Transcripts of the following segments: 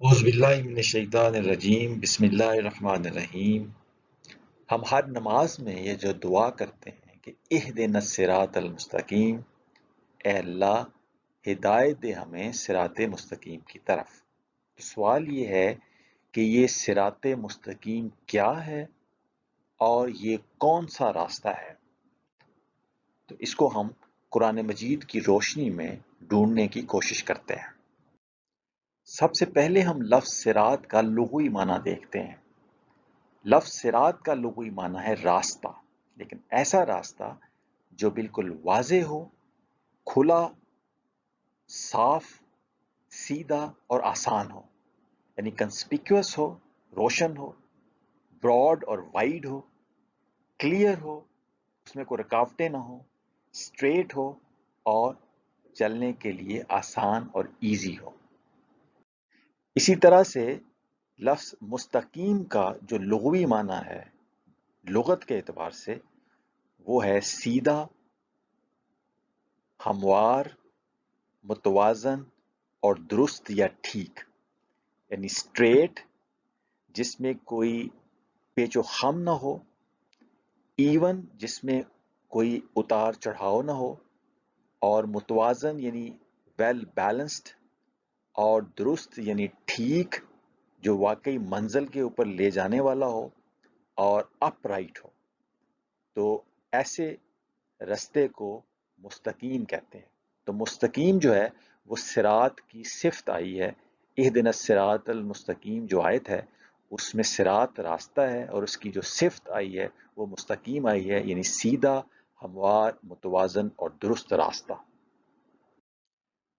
اعوذ باللہ من الشیطان الرجیم بسم اللہ الرحمن الرحیم۔ ہم ہر نماز میں یہ جو دعا کرتے ہیں کہ اہدنا الصراط المستقیم، اے اللہ ہدایت دے ہمیں صراط مستقیم کی طرف۔ تو سوال یہ ہے کہ یہ صراط مستقیم کیا ہے اور یہ کون سا راستہ ہے؟ تو اس کو ہم قرآن مجید کی روشنی میں ڈھونڈنے کی کوشش کرتے ہیں۔ سب سے پہلے ہم لفظ صراط کا لغوی معنی دیکھتے ہیں۔ لفظ صراط کا لغوی معنی ہے راستہ، لیکن ایسا راستہ جو بالکل واضح ہو، کھلا، صاف، سیدھا اور آسان ہو، یعنی کنسپیکیوس ہو، روشن ہو، براڈ اور وائڈ ہو، کلیئر ہو، اس میں کوئی رکاوٹیں نہ ہو، اسٹریٹ ہو اور چلنے کے لیے آسان اور ایزی ہو۔ اسی طرح سے لفظ مستقیم کا جو لغوی معنی ہے لغت کے اعتبار سے، وہ ہے سیدھا، ہموار، متوازن اور درست یا ٹھیک، یعنی اسٹریٹ جس میں کوئی پیچ و خم نہ ہو، ایون جس میں کوئی اتار چڑھاؤ نہ ہو، اور متوازن یعنی ویل بیلنسڈ، اور درست یعنی ٹھیک جو واقعی منزل کے اوپر لے جانے والا ہو اور اپ رائٹ ہو۔ تو ایسے رستے کو مستقیم کہتے ہیں۔ تو مستقیم جو ہے وہ صراط کی صفت آئی ہے۔ اہدنا الصراط المستقیم جو آیت ہے اس میں صراط راستہ ہے، اور اس کی جو صفت آئی ہے وہ مستقیم آئی ہے، یعنی سیدھا، ہموار، متوازن اور درست راستہ۔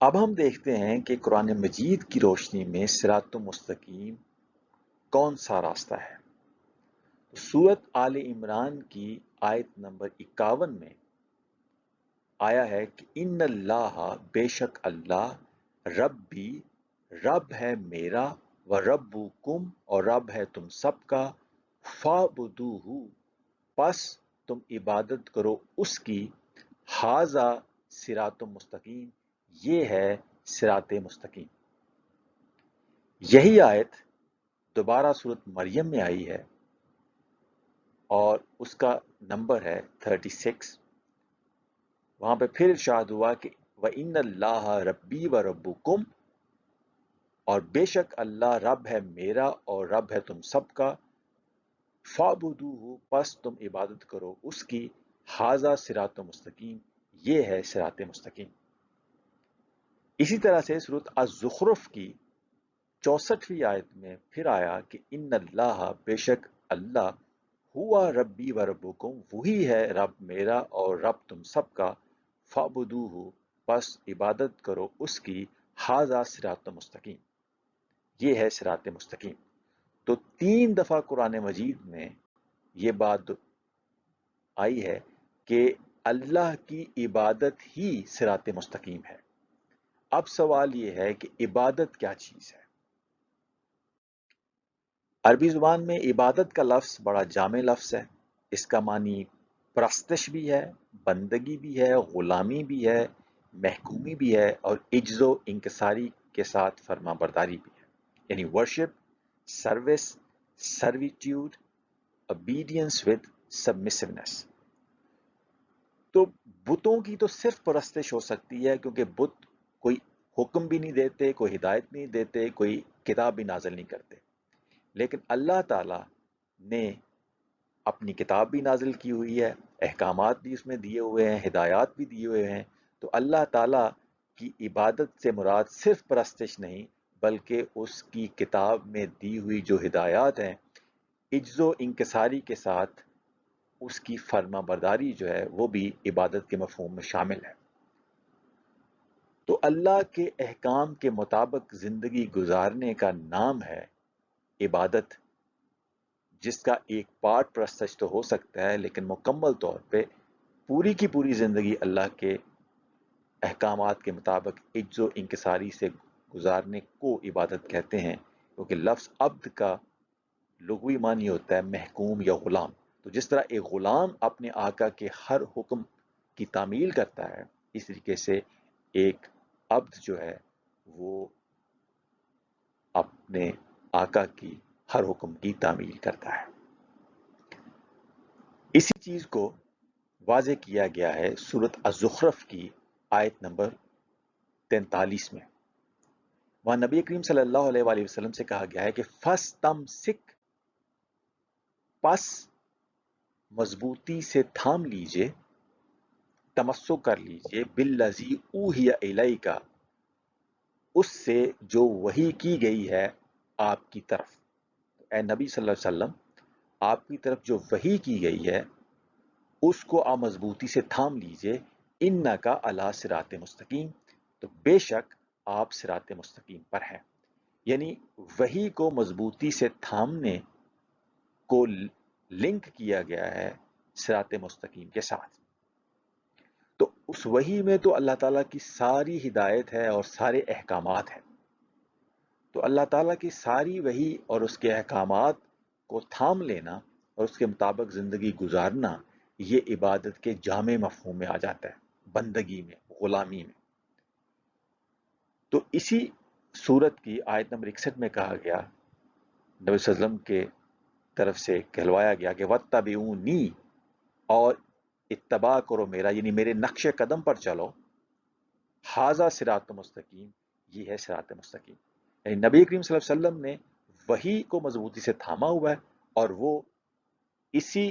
اب ہم دیکھتے ہیں کہ قرآن مجید کی روشنی میں صراط مستقیم کون سا راستہ ہے۔ سورت آل عمران کی آیت نمبر 51 میں آیا ہے کہ ان اللہ، بے شک اللہ، ربی، رب ہے میرا، و ربکم، اور رب ہے تم سب کا، فاعبدوہ، پس تم عبادت کرو اس کی، ھذا صراط مستقیم، یہ ہے صراط مستقیم۔ یہی آیت دوبارہ صورت مریم میں آئی ہے اور اس کا نمبر ہے 36۔ وہاں پہ پھر ارشاد ہوا کہ وَإِنَّ اللَّهَ رَبِّي وَرَبُّكُمْ، اور بے شک اللہ رب ہے میرا اور رب ہے تم سب کا، فَاعْبُدُوهُ، پس تم عبادت کرو اس کی، ھذا صراط مستقیم، یہ ہے صراط مستقیم۔ اسی طرح سے سورۃ الزخرف کی 64ویں آیت میں پھر آیا کہ ان اللہ، بے شک اللہ، ہوا ربی و ربکم، وہی ہے رب میرا اور رب تم سب کا، فاعبدوہ، پس عبادت کرو اس کی، ھذا صراط مستقیم، یہ ہے صراط مستقیم۔ تو 3 دفعہ قرآن مجید میں یہ بات آئی ہے کہ اللہ کی عبادت ہی صراط مستقیم ہے۔ اب سوال یہ ہے کہ عبادت کیا چیز ہے؟ عربی زبان میں عبادت کا لفظ بڑا جامع لفظ ہے۔ اس کا معنی پرستش بھی ہے، بندگی بھی ہے، غلامی بھی ہے، محکومی بھی ہے، اور عجز و انکساری کے ساتھ فرما برداری بھی ہے، یعنی worship, service, servitude, obedience with submissiveness۔ تو بتوں کی تو صرف پرستش ہو سکتی ہے، کیونکہ بت کوئی حکم بھی نہیں دیتے، کوئی ہدایت نہیں دیتے، کوئی کتاب بھی نازل نہیں کرتے۔ لیکن اللہ تعالیٰ نے اپنی کتاب بھی نازل کی ہوئی ہے، احکامات بھی اس میں دیے ہوئے ہیں، ہدایات بھی دیے ہوئے ہیں۔ تو اللہ تعالیٰ کی عبادت سے مراد صرف پرستش نہیں، بلکہ اس کی کتاب میں دی ہوئی جو ہدایات ہیں، عجز و انکساری کے ساتھ اس کی فرما برداری جو ہے وہ بھی عبادت کے مفہوم میں شامل ہے۔ تو اللہ کے احکام کے مطابق زندگی گزارنے کا نام ہے عبادت، جس کا ایک پارٹ پرستش تو ہو سکتا ہے، لیکن مکمل طور پہ پوری کی پوری زندگی اللہ کے احکامات کے مطابق عجز و انکساری سے گزارنے کو عبادت کہتے ہیں، کیونکہ لفظ عبد کا لغوی معنی ہوتا ہے محکوم یا غلام۔ تو جس طرح ایک غلام اپنے آقا کے ہر حکم کی تعمیل کرتا ہے، اس طریقے سے ایک عبد جو ہے وہ اپنے آقا کی ہر حکم کی تعمیل کرتا ہے۔ اسی چیز کو واضح کیا گیا ہے سورۃ الزخرف کی آیت نمبر 43 میں۔ وہاں نبی کریم صلی اللہ علیہ وآلہ وسلم سے کہا گیا ہے کہ فَاسْتَمْسِكْ، پس مضبوطی سے تھام لیجئے، تمسک کر لیجئے، بِالَّذِي أُوحِیَ إِلَيْکَ، اس سے جو وحی کی گئی ہے آپ کی طرف۔ اے نبی صلی اللہ علیہ وسلم، آپ کی طرف جو وحی کی گئی ہے اس کو آپ مضبوطی سے تھام لیجئے، اِنَّکَ عَلیٰ صراط مستقیم، تو بے شک آپ صراط مستقیم پر ہیں۔ یعنی وحی کو مضبوطی سے تھامنے کو لنک کیا گیا ہے صراط مستقیم کے ساتھ۔ تو اس وحی میں تو اللہ تعالیٰ کی ساری ہدایت ہے اور سارے احکامات ہیں۔ تو اللہ تعالیٰ کی ساری وحی اور اس کے احکامات کو تھام لینا اور اس کے مطابق زندگی گزارنا، یہ عبادت کے جامع مفہوم میں آ جاتا ہے، بندگی میں، غلامی میں۔ تو اسی سورت کی آیت نمبر 61 میں کہا گیا، نبی صلی اللہ علیہ وسلم کے طرف سے کہلوایا گیا کہ وَاتَّبِعُونِی، اور اتباع کرو میرا، یعنی میرے نقش قدم پر چلو، ھذا صراط مستقیم، یہ ہے صراط مستقیم۔ یعنی نبی کریم صلی اللہ علیہ وسلم نے وحی کو مضبوطی سے تھاما ہوا ہے اور وہ اسی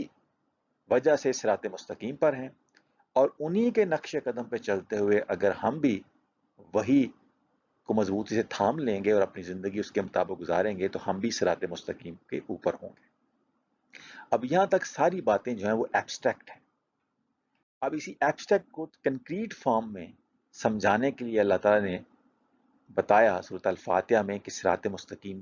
وجہ سے صراط مستقیم پر ہیں، اور انہی کے نقش قدم پہ چلتے ہوئے اگر ہم بھی وحی کو مضبوطی سے تھام لیں گے اور اپنی زندگی اس کے مطابق گزاریں گے تو ہم بھی صراط مستقیم کے اوپر ہوں گے۔ اب یہاں تک ساری باتیں جو ہیں وہ ایبسٹریکٹ ہیں۔ اب اسی ایبسٹریکٹ کو کنکریٹ فارم میں سمجھانے کے لیے اللہ تعالیٰ نے بتایا سورۃ الفاتحہ میں کہ صراط مستقیم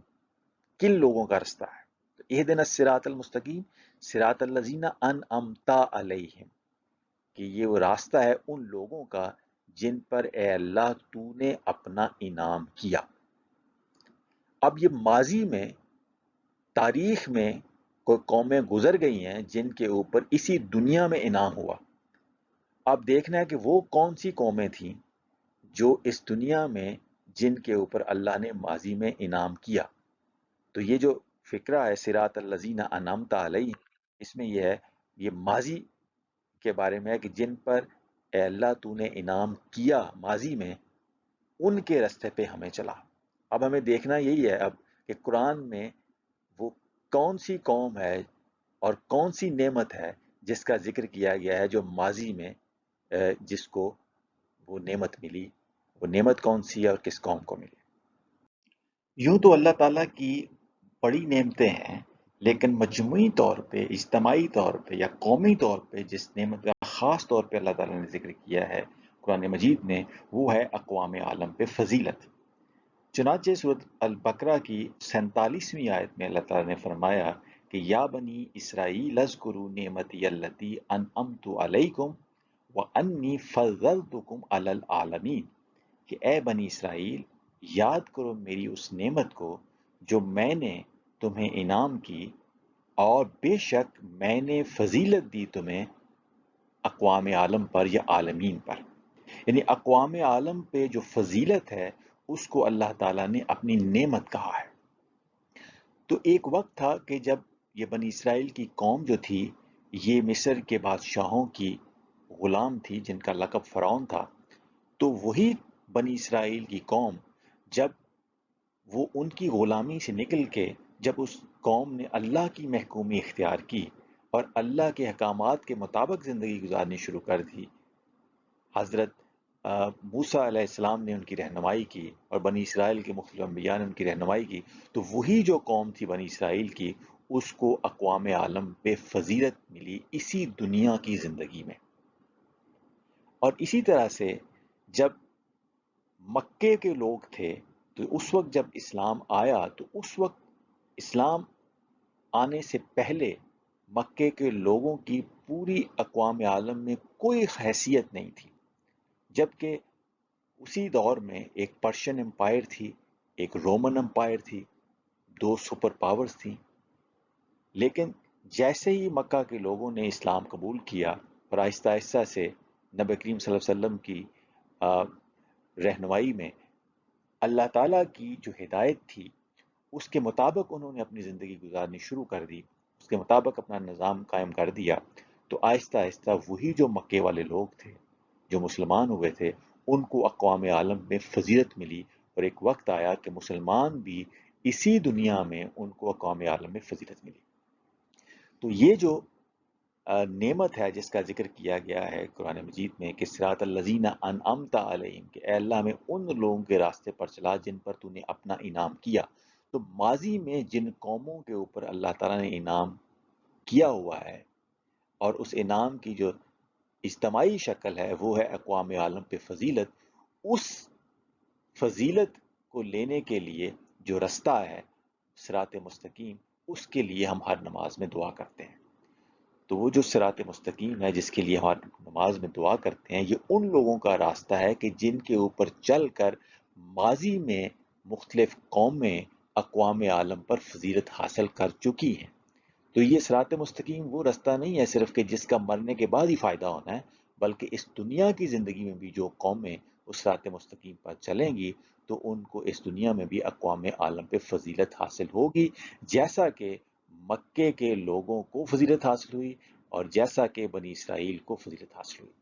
کن لوگوں کا رستہ ہے۔ تو اہدنا الصراط المستقیم صراط الذین انعمت علیہم، کہ یہ وہ راستہ ہے ان لوگوں کا جن پر اے اللہ تو نے اپنا انعام کیا۔ اب یہ ماضی میں تاریخ میں کوئی قومیں گزر گئی ہیں جن کے اوپر اسی دنیا میں انعام ہوا۔ اب دیکھنا ہے کہ وہ کون سی قومیں تھیں جو اس دنیا میں جن کے اوپر اللہ نے ماضی میں انعام کیا۔ تو یہ جو فکرہ ہے صراط الذین انعمت علیہم، اس میں یہ ہے، یہ ماضی کے بارے میں ہے کہ جن پر اے اللہ تو نے انعام کیا ماضی میں، ان کے رستے پہ ہمیں چلا۔ اب ہمیں دیکھنا یہی ہے اب کہ قرآن میں وہ کون سی قوم ہے اور کون سی نعمت ہے جس کا ذکر کیا گیا ہے جو ماضی میں جس کو وہ نعمت ملی، وہ نعمت کون سی ہے اور کس قوم کو ملی۔ یوں تو اللہ تعالیٰ کی بڑی نعمتیں ہیں، لیکن مجموعی طور پہ، اجتماعی طور پہ یا قومی طور پہ جس نعمت کا خاص طور پہ اللہ تعالیٰ نے ذکر کیا ہے قرآن مجید میں، وہ ہے اقوام عالم پہ فضیلت۔ چنانچہ سورۃ البقرہ کی 47ویں آیت میں اللہ تعالیٰ نے فرمایا کہ یا بنی اسرائیل اذکروا نعمتی التی انعمت علیکم وانی فضلتکم علی العالمین، کہ اے بنی اسرائیل یاد کرو میری اس نعمت کو جو میں نے تمہیں انعام کی، اور بے شک میں نے فضیلت دی تمہیں اقوام عالم پر یا عالمین پر۔ یعنی اقوام عالم پہ جو فضیلت ہے اس کو اللہ تعالیٰ نے اپنی نعمت کہا ہے۔ تو ایک وقت تھا کہ جب یہ بنی اسرائیل کی قوم جو تھی یہ مصر کے بادشاہوں کی غلام تھی جن کا لقب فرعون تھا، تو وہی بنی اسرائیل کی قوم جب وہ ان کی غلامی سے نکل کے جب اس قوم نے اللہ کی محکومی اختیار کی اور اللہ کے احکامات کے مطابق زندگی گزارنی شروع کر دی، حضرت موسیٰ علیہ السلام نے ان کی رہنمائی کی اور بنی اسرائیل کے مختلف انبیاء نے ان کی رہنمائی کی، تو وہی جو قوم تھی بنی اسرائیل کی اس کو اقوام عالم پہ فضیلت ملی اسی دنیا کی زندگی میں۔ اور اسی طرح سے جب مکے کے لوگ تھے تو اس وقت جب اسلام آیا تو اس وقت اسلام آنے سے پہلے مکے کے لوگوں کی پوری اقوام عالم میں کوئی حیثیت نہیں تھی، جبکہ اسی دور میں ایک پرشین امپائر تھی، ایک رومن امپائر تھی، دو سپر پاورز تھیں۔ لیکن جیسے ہی مکہ کے لوگوں نے اسلام قبول کیا اور آہستہ آہستہ سے نبی کریم صلی اللہ علیہ وسلم کی رہنمائی میں اللہ تعالیٰ کی جو ہدایت تھی اس کے مطابق انہوں نے اپنی زندگی گزارنی شروع کر دی، اس کے مطابق اپنا نظام قائم کر دیا، تو آہستہ آہستہ وہی جو مکے والے لوگ تھے جو مسلمان ہوئے تھے ان کو اقوام عالم میں فضیلت ملی، اور ایک وقت آیا کہ مسلمان بھی اسی دنیا میں ان کو اقوام عالم میں فضیلت ملی۔ تو یہ جو نعمت ہے جس کا ذکر کیا گیا ہے قرآن مجید میں کہ صراط الذین انعمت علیہم، کہ اے اللہ میں ان لوگوں کے راستے پر چلا جن پر تو نے اپنا انعام کیا، تو ماضی میں جن قوموں کے اوپر اللہ تعالیٰ نے انعام کیا ہوا ہے اور اس انعام کی جو اجتماعی شکل ہے وہ ہے اقوام عالم پہ فضیلت، اس فضیلت کو لینے کے لیے جو رستہ ہے صراط مستقیم، اس کے لیے ہم ہر نماز میں دعا کرتے ہیں۔ تو وہ جو صراط مستقیم ہے جس کے لیے ہم نماز میں دعا کرتے ہیں، یہ ان لوگوں کا راستہ ہے کہ جن کے اوپر چل کر ماضی میں مختلف قومیں اقوام عالم پر فضیلت حاصل کر چکی ہیں۔ تو یہ صراط مستقیم وہ رستہ نہیں ہے صرف کہ جس کا مرنے کے بعد ہی فائدہ ہونا ہے، بلکہ اس دنیا کی زندگی میں بھی جو قومیں اس صراط مستقیم پر چلیں گی تو ان کو اس دنیا میں بھی اقوام عالم پہ فضیلت حاصل ہوگی، جیسا کہ مکے کے لوگوں کو فضیلت حاصل ہوئی اور جیسا کہ بنی اسرائیل کو فضیلت حاصل ہوئی۔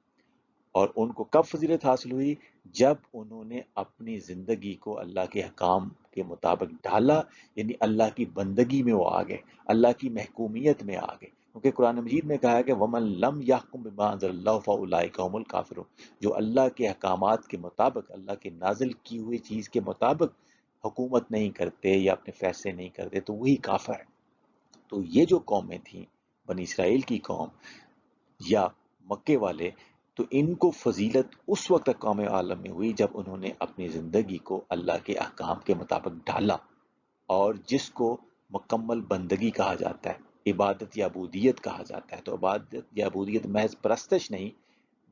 اور ان کو کب فضیلت حاصل ہوئی؟ جب انہوں نے اپنی زندگی کو اللہ کے حکام کے مطابق ڈھالا، یعنی اللہ کی بندگی میں وہ آ گئے، اللہ کی محکومیت میں آ گئے، کیونکہ قرآن مجید میں کہا ہے کہ وَمَن لَمْ يَحْكُمْ بِمَا أَنزَلَ اللَّهُ فَأُولَٰئِكَ هُمُ الْكَافِرُونَ، جو اللہ کے احکامات کے مطابق، اللہ کے نازل کی ہوئی چیز کے مطابق حکومت نہیں کرتے یا اپنے فیصلے نہیں کرتے تو وہی کافر ہے۔ تو یہ جو قومیں تھیں، بنی اسرائیل کی قوم یا مکے والے، تو ان کو فضیلت اس وقت اقوام عالم میں ہوئی جب انہوں نے اپنی زندگی کو اللہ کے احکام کے مطابق ڈھالا، اور جس کو مکمل بندگی کہا جاتا ہے، عبادت یا عبودیت کہا جاتا ہے۔ تو عبادت یا عبودیت محض پرستش نہیں،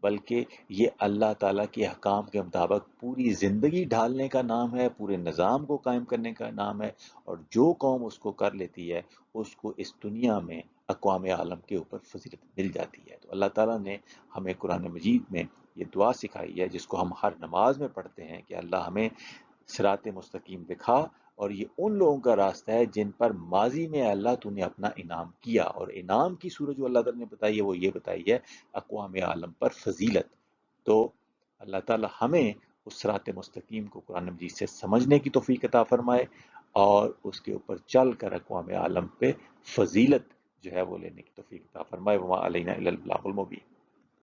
بلکہ یہ اللہ تعالیٰ کے احکام کے مطابق پوری زندگی ڈھالنے کا نام ہے، پورے نظام کو قائم کرنے کا نام ہے، اور جو قوم اس کو کر لیتی ہے اس کو اس دنیا میں اقوام عالم کے اوپر فضیلت مل جاتی ہے۔ تو اللہ تعالیٰ نے ہمیں قرآن مجید میں یہ دعا سکھائی ہے جس کو ہم ہر نماز میں پڑھتے ہیں کہ اللہ ہمیں صراط مستقیم دکھا، اور یہ ان لوگوں کا راستہ ہے جن پر ماضی میں اللہ تو نے اپنا انعام کیا، اور انعام کی صورت جو اللہ تعالیٰ نے بتائی ہے وہ یہ بتائی ہے اقوام عالم پر فضیلت۔ تو اللہ تعالیٰ ہمیں اس صراط مستقیم کو قرآن مجید سے سمجھنے کی توفیق عطا فرمائے، اور اس کے اوپر چل کر اقوام عالم پہ فضیلت جو ہے وہ لینے کی توفیق عطا فرمائے۔ وما علینا الا البلاغ المبین۔